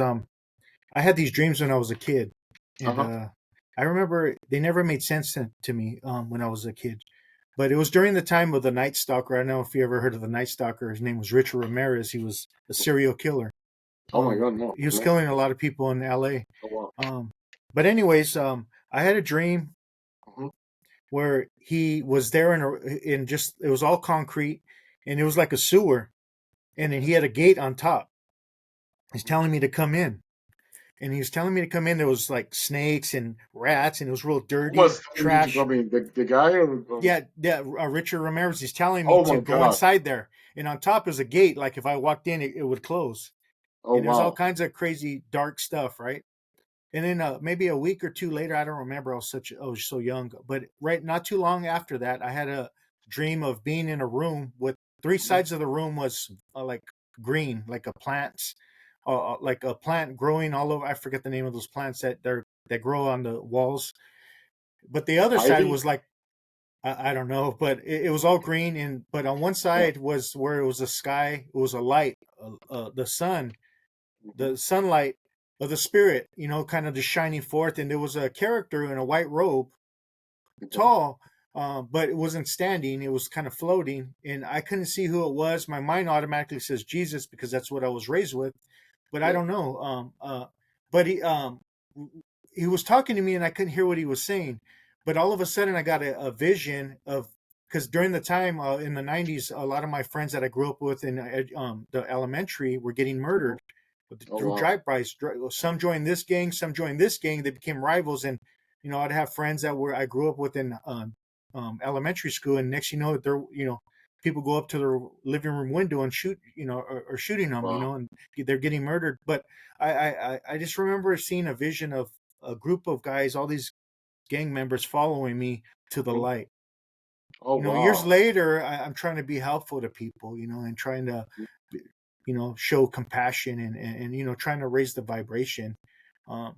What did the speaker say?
I had these dreams when I was a kid, and Uh-huh. I remember they never made sense to me when I was a kid. But it was during the time of the Night Stalker. I don't know if you ever heard of the Night Stalker. His name was Richard Ramirez. He was a serial killer. Oh my God, no. He was No. killing a lot of people in L.A. Oh wow. Um, but anyways, I had a dream Mhm. where he was there in just it was all concrete, and it was like a sewer, and then he had a gate on top. He's telling me to come in, and he was telling me to come in. There was like snakes and rats, and it was real Who dirty, was telling you to trash. come in? The guy or Yeah, yeah. Richard Ramirez. He's telling me oh to my go God. inside there, and on top is a gate. Like if I walked in, it would close, Oh and there's all wow. kinds of crazy dark stuff, right? And then maybe a week or two later, I don't remember. I was so young, but right, not too long after that, I had a dream of being in a room with three Mhm. sides of the room was like green, like a plants, like a plant growing all over. I forget the name of those plants that grow on the walls. But the other side Ivy? was like I don't know, but it was all green. And but on one Yeah. side was where it was a sky, it was a light, the sun, Mhm. the sunlight of the spirit, kind of just shining forth. And there was a character in a white robe, Okay. tall, but it wasn't standing. It was kind of floating, and I couldn't see who it was. My mind automatically says Jesus because that's what I was raised with, but I Yeah. don't know. But he was talking to me, and I couldn't hear what he was saying. But all of a sudden, I got a vision of because during the time in the '90s, a lot of my friends that I grew up with in the elementary were getting Mhm. murdered Oh through wow. drive-bys. Some joined this gang, some joined this gang. They became rivals, and I'd have friends that were I grew up with in elementary school, and next they're people go up to their living room window and shoot, or shooting them, Wow. and they're getting murdered. But I just remember seeing a vision of a group of guys, all these gang members following me to the Mhm. light. Oh Years wow. later, I'm trying to be helpful to people, and trying to show compassion and trying to raise the vibration. And,